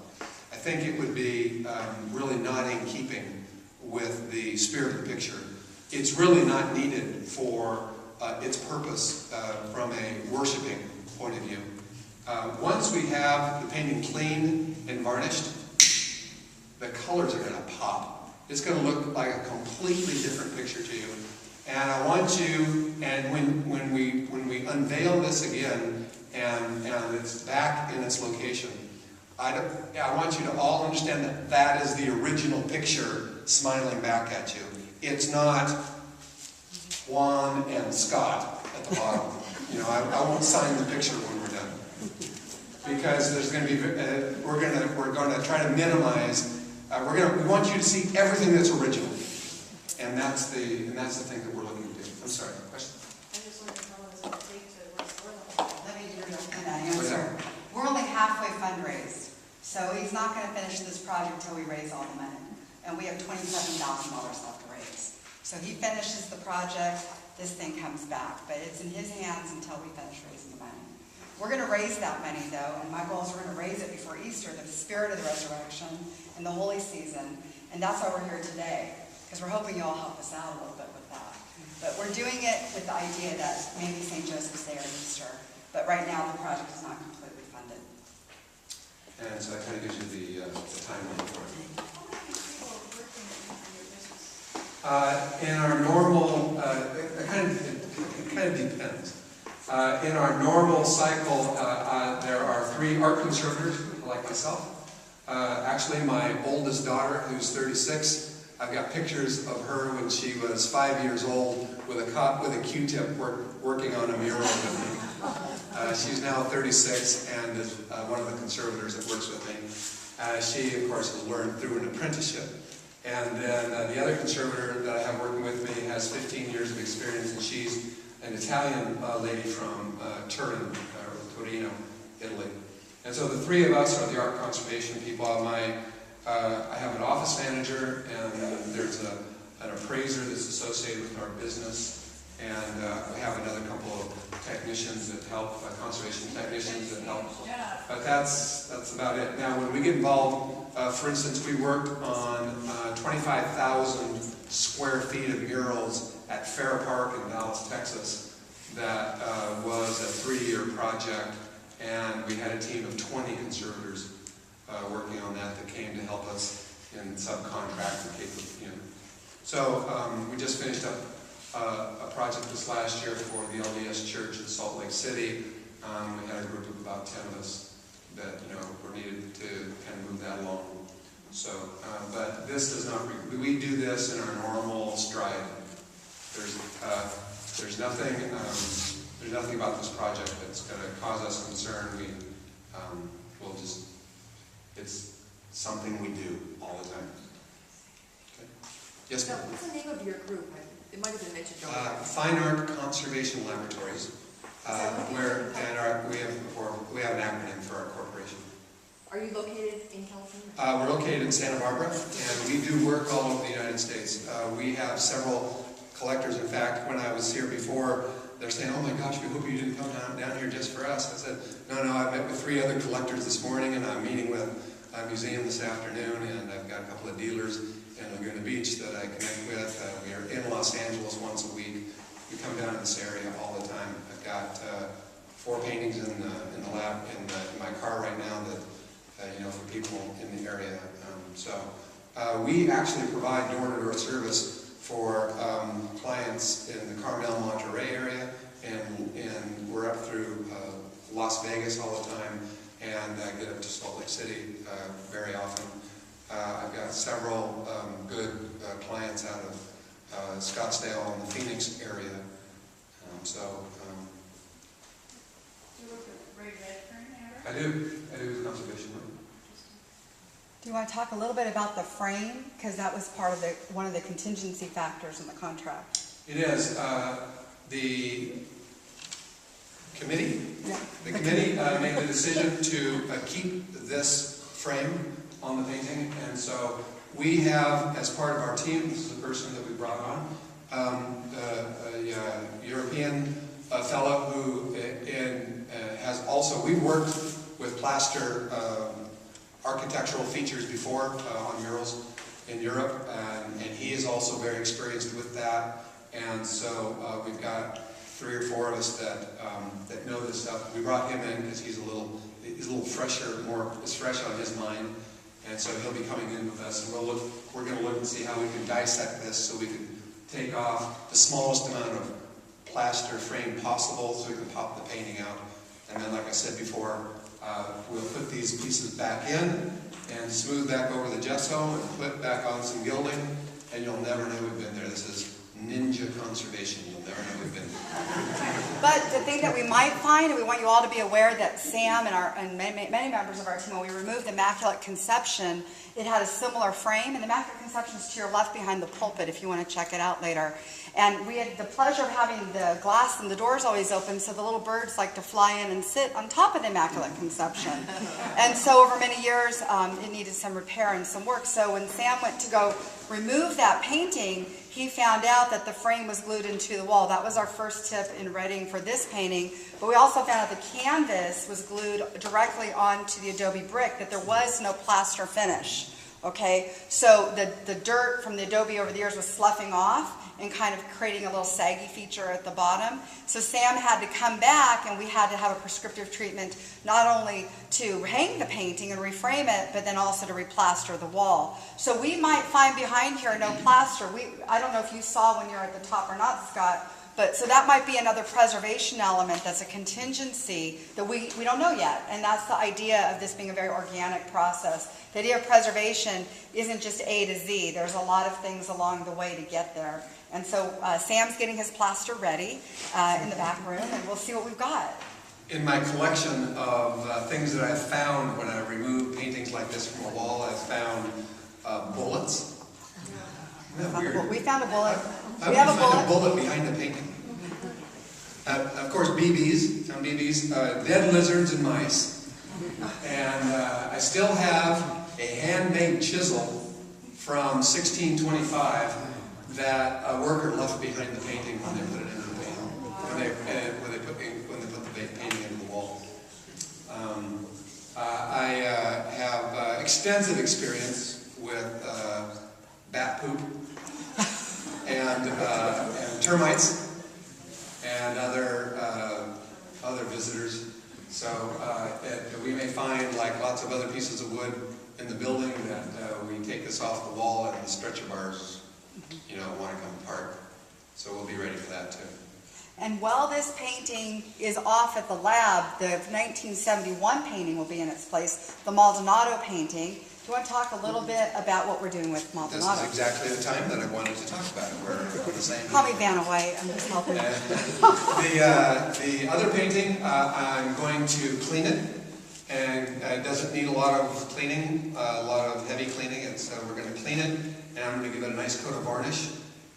I think it would be really not in keeping with the spirit of the picture. It's really not needed for its purpose from a worshiping point of view. Once we have the painting cleaned and varnished, the colors are going to pop. It's going to look like a completely different picture to you. And I want you, and when we unveil this again, and it's back in its location, I want you to all understand that that is the original picture smiling back at you. It's not Juan and Scott at the bottom. I won't sign the picture when we're done, because there's going to be we're going to try to minimize. We want you to see everything that's original, and that's the thing that we're looking to do. I'm sorry. Question? I just wanted to know what it's going to take to restore them. Let me give you an answer. We're only halfway fundraised, so he's not going to finish this project until we raise all the money. And we have $27,000 left to raise. So he finishes the project, this thing comes back. But it's in his hands until we finish raising the money. We're going to raise that money, though, and my goal is we're going to raise it before Easter, the spirit of the resurrection and the holy season. And that's why we're here today, because we're hoping you all help us out a little bit with that. But we're doing it with the idea that maybe St. Joseph's Day or Easter. But right now, the project is not completely funded. And so that kind of gives you the timeline for it. In our normal, it kind of depends. In our normal cycle, there are 3 art conservators, like myself. Actually, my oldest daughter, who's 36, I've got pictures of her when she was 5 years old with a Q-tip working on a mural with me. She's now 36 and is one of the conservators that works with me. She, of course, has learned through an apprenticeship. And then the other conservator that I have working with me has 15 years of experience, and she's an Italian lady from Turin, Torino, Italy. And so the 3 of us are the art conservation people. I have an office manager, and there's an appraiser that's associated with our business, And we have another couple of technicians that help, conservation technicians that help. But that's about it. Now, when we get involved, for instance, we worked on 25,000 square feet of murals at Fair Park in Dallas, Texas. That was a 3-year project, and we had a team of 20 conservators working on that came to help us in subcontract the capability. So we just finished up a project this last year for the LDS Church in Salt Lake City. We had a group of about 10 of us that were needed to kind of move that along. So, but this does not. We do this in our normal stride. There's nothing. There's nothing about this project that's going to cause us concern. We'll just. It's something we do all the time. Okay. Yes, So, ma'am. what's the name of your group? It might have been mentioned earlier. Fine Art Conservation Laboratories. We have an acronym for our corporation. Are you located in California? We're located in Santa Barbara, and we do work all over the United States. We have several collectors. In fact, when I was here before, they're saying, "Oh my gosh, we hope you didn't come down here just for us." I said, "No, I met with 3 other collectors this morning, and I'm meeting with a museum this afternoon, and I've got a couple of dealers in Laguna Beach that I connect with. We are in Los Angeles once a week. We come down to this area all the time. I've got 4 paintings in the lab in my car right now that for people in the area. We actually provide door-to-door service for clients in the Carmel, Monterey area, and we're up through Las Vegas all the time, and get up to Salt Lake City very often. I've got several good clients out of Scottsdale and the Phoenix area. Do you work with Ray Redfern ever? I do conservation work. Do you want to talk a little bit about the frame? Because that was part of one of the contingency factors in the contract. It is. The committee made the decision to keep this frame on the painting, and so we have, as part of our team, this is a person that we brought on, a European fellow who has also, we've worked with plaster architectural features before on murals in Europe, and he is also very experienced with that, and so we've got 3 or 4 of us that know this stuff. We brought him in because he's a little fresher, it's fresh on his mind, and so he'll be coming in with us, and we're going to look and see how we can dissect this so we can take off the smallest amount of plaster frame possible so we can pop the painting out. And then, like I said before, we'll put these pieces back in and smooth back over the gesso and put back on some gilding, and you'll never know we've been there. This is ninja conservation. You'll never know we've been there. But the thing that we might find, and we want you all to be aware that Sam and many members of our team, when we removed the Immaculate Conception, it had a similar frame, and the Immaculate Conception is to your left behind the pulpit if you want to check it out later. And we had the pleasure of having the glass and the doors always open, so the little birds like to fly in and sit on top of the Immaculate Conception. And so over many years, it needed some repair and some work. So when Sam went to go remove that painting, he found out that the frame was glued into the wall. That was our first tip in readying for this painting. But we also found out the canvas was glued directly onto the adobe brick, that there was no plaster finish. Okay, so the dirt from the adobe over the years was sloughing off and kind of creating a little saggy feature at the bottom. So Sam had to come back, and we had to have a prescriptive treatment not only to hang the painting and reframe it, but then also to replaster the wall. So we might find behind here no plaster. I don't know if you saw when you're at the top or not, Scott, but so that might be another preservation element that's a contingency that we don't know yet. And that's the idea of this being a very organic process. The idea of preservation isn't just A to Z. There's a lot of things along the way to get there. And so Sam's getting his plaster ready in the back room, and we'll see what we've got. In my collection of things that I've found when I remove paintings like this from a wall, I've found bullets. Isn't that weird? We found a bullet. I We have a found bullet. a bullet behind the painting. Of course, BBs, found BBs, dead lizards and mice. And I still have a handmade chisel from 1625 that a worker left behind the painting when they put it into the when they put the painting into the wall. I have extensive experience with bat poop and termites and other visitors. So we may find, like lots of other pieces of wood in the building, that we take this off the wall and the stretcher bars, want to come apart. So we'll be ready for that too. And while this painting is off at the lab, the 1971 painting will be in its place, the Maldonado painting. Do you want to talk a little bit about what we're doing with Maldonado? This is exactly the time that I wanted to talk about it. We're on the same. Call me Vanna White, I'm just helping. The other painting, I'm going to clean it, and it doesn't need a lot of cleaning, a lot of heavy cleaning, and so we're going to clean it, and I'm going to give it a nice coat of varnish,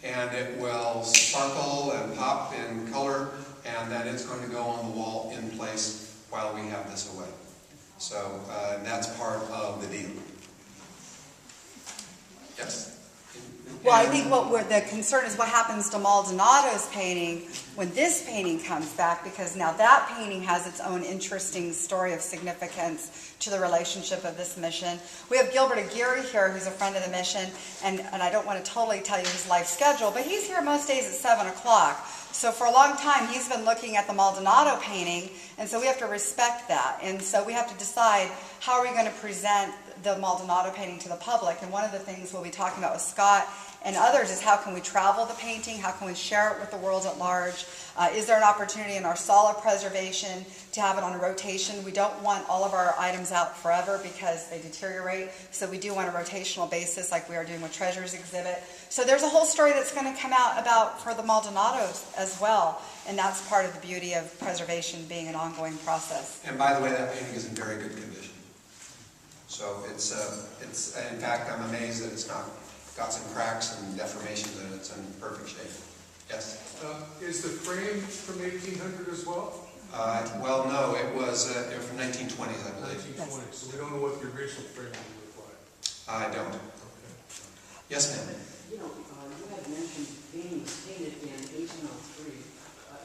and it will sparkle and pop in color, and then it's going to go on the wall in place while we have this away. So that's part of the deal. Yes? Well, I think the concern is what happens to Maldonado's painting when this painting comes back, because now that painting has its own interesting story of significance to the relationship of this mission. We have Gilbert Aguirre here, who's a friend of the mission, and I don't want to totally tell you his life schedule, but he's here most days at 7 o'clock. So for a long time, he's been looking at the Maldonado painting, and so we have to respect that. And so we have to decide how are we going to present the Maldonado painting to the public. And one of the things we'll be talking about with Scott and others is how can we travel the painting, how can we share it with the world at large. Is there an opportunity in our solid preservation to have it on a rotation? We don't want all of our items out forever because they deteriorate, so we do want a rotational basis like we are doing with Treasures exhibit. So there's a whole story that's going to come out about for the Maldonados as well, and that's part of the beauty of preservation being an ongoing process. And by the way, that painting is in very good condition. So it's in fact, I'm amazed that it's not got some cracks and deformations in it. It's in perfect shape. Yes? Is the frame from 1800 as well? Well, no, it was from 1920s, I believe. 1920s, so we don't know what the original frame would look like. I don't. Okay. Yes, ma'am? You had mentioned painting was painted in 1803.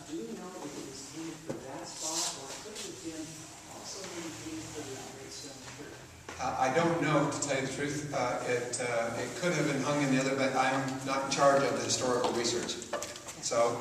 Do you know if it was painted for that spot, or could it have been also being painted for the Great Stone Church? I don't know, to tell you the truth. It could have been hung in the other, but I'm not in charge of the historical research. So,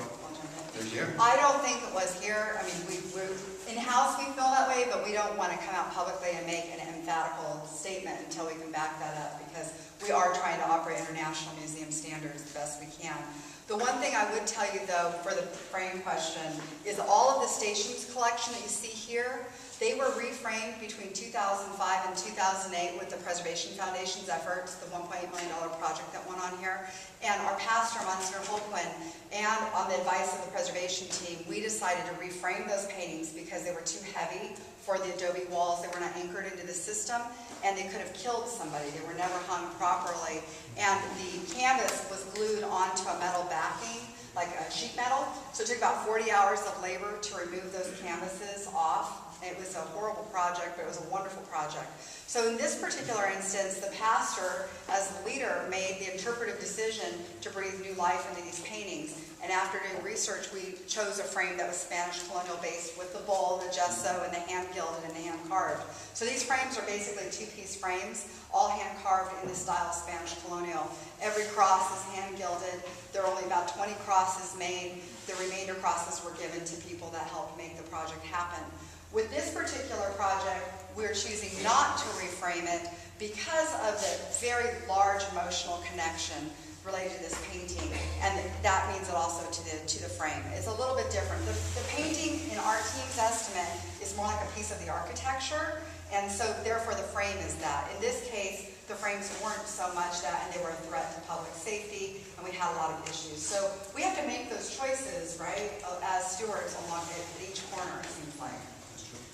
there's you. I don't think it was here. I mean, we're in-house, we feel that way, but we don't want to come out publicly and make an emphatical statement until we can back that up, because we are trying to operate international museum standards the best we can. The one thing I would tell you, though, for the frame question, is all of the stations collection that you see here, they were reframed between 2005 and 2008 with the Preservation Foundation's efforts, the $1.8 million project that went on here. And our pastor, Monsignor Holquin, and on the advice of the preservation team, we decided to reframe those paintings because they were too heavy for the adobe walls. They were not anchored into the system, and they could have killed somebody. They were never hung properly. And the canvas was glued onto a metal backing, like a sheet metal. So it took about 40 hours of labor to remove those canvases off. It was a horrible project, but it was a wonderful project. So in this particular instance, the pastor, as the leader, made the interpretive decision to breathe new life into these paintings. And after doing research, we chose a frame that was Spanish colonial based with the bowl, the gesso, and the hand gilded and the hand carved. So these frames are basically two-piece frames, all hand carved in the style of Spanish colonial. Every cross is hand gilded. There are only about 20 crosses made. The remainder crosses were given to people that helped make the project happen. With this particular project, we're choosing not to reframe it because of the very large emotional connection related to this painting, and that means it also to the frame. It's a little bit different. The painting, in our team's estimate, is more like a piece of the architecture, and so therefore the frame is that. In this case, the frames weren't so much that, and they were a threat to public safety, and we had a lot of issues. So we have to make those choices, right, as stewards along at each corner, it seems like.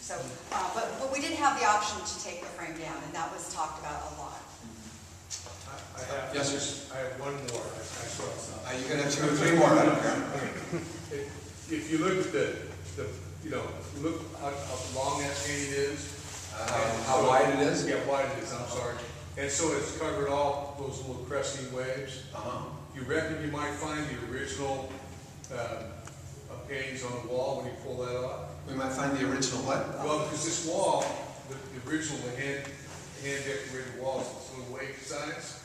So, but we did have the option to take the frame down, and that was talked about a lot. Yes, sir. I have one more. I saw some. You can have 2 or 3 more. I don't care. If you look at look how long that painting is. How wide it is? Yeah, wide it is, I'm sorry. And so it's covered all those little cresting waves. You reckon you might find the original paintings on the wall when you pull that off? We might find the original what? Well, because this wall, the original hand decorated walls, these little wave signs.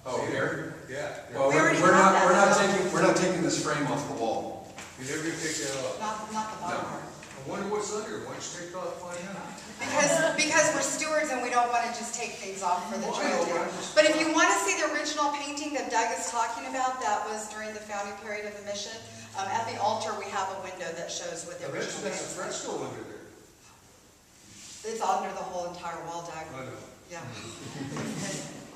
Oh, here? Yeah. Well, We already we're have not that. taking this frame off the wall. You never gonna take that off. Not the bottom part. I wonder what's under it. Why don't you take it off, find out? Because we're stewards and we don't want to just take things off for the Well, trail. I know, but I'm just- But if you want to see the original painting that Doug is talking about, that was during the founding period of the mission. At the altar, we have a window that shows what the I bet you original that's a is. fresco under there. It's under the whole entire wall, Doug. I know. Yeah. Do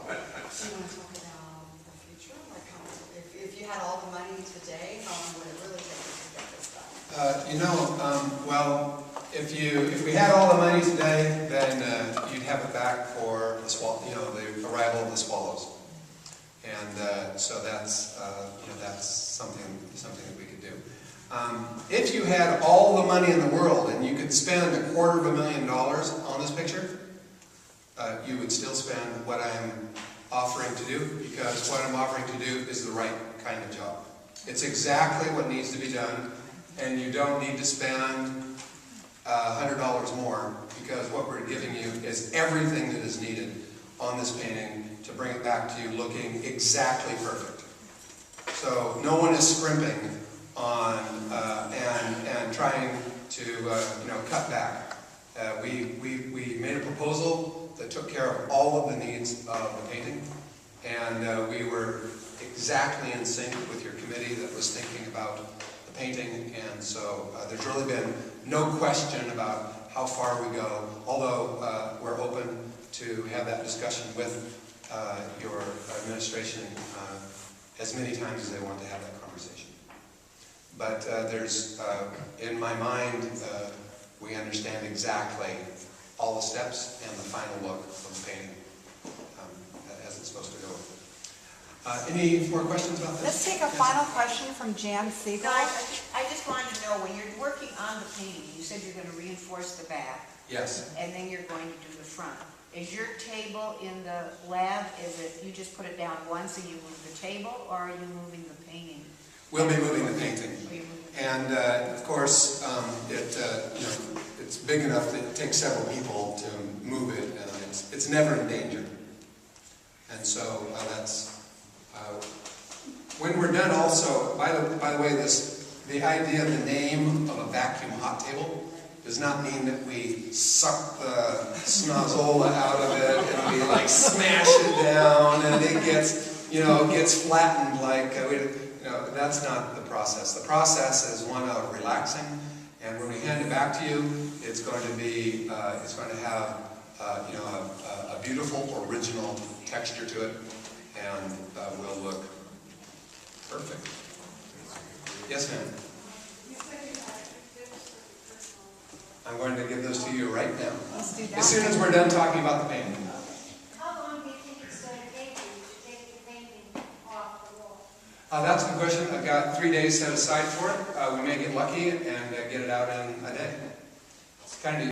you want to talk about the future? Like how, if you had all the money today, how long would it really take to get this done? Well, if we had all the money today, then you'd have it back for the the arrival of the swallows, and so that's that's something that we could do. If you had all the money in the world and you could spend $250,000 on this picture, you would still spend what I'm offering to do, because what I'm offering to do is the right kind of job. It's exactly what needs to be done, and you don't need to spend $100 more, because what we're giving you is everything that is needed on this painting to bring it back to you looking exactly perfect. So no one is scrimping on and trying to cut back. We made a proposal that took care of all of the needs of the painting, and we were exactly in sync with your committee that was thinking about the painting, and so there's really been no question about how far we go, although we're open to have that discussion with your administration as many times as they want to have that conversation. But there's, in my mind, we understand exactly all the steps and the final look of the painting as it's supposed to go. Any more questions about this? Let's take a final question from Jan No, Siegel. I just wanted to know, when you're working on the painting, you said you're going to reinforce the back, Yes. and then you're going to do the front. Is your table in the lab, is it, you just put it down once and you move the table, or are you moving the painting? We'll be moving the painting. Or you move the And of course, it's big enough that it takes several people to move it, and it's never in danger. And so that's when we're done. Also, by the way, the idea of the name of a vacuum hot table does not mean that we suck the snozzola out of it and we like smash it down and it gets flattened like that's not the process. The process is one of relaxing, and when we hand it back to you, it's going to be it's going to have a beautiful original texture to it, and will look perfect. Yes, ma'am. I'm going to give those to you right now. Let's do that. As soon as we're done talking about the painting. How long do you think it's going to take you to take the painting off the wall? That's a good question. I've got 3 days set aside for it. We may get lucky and get it out in a day. It's kind of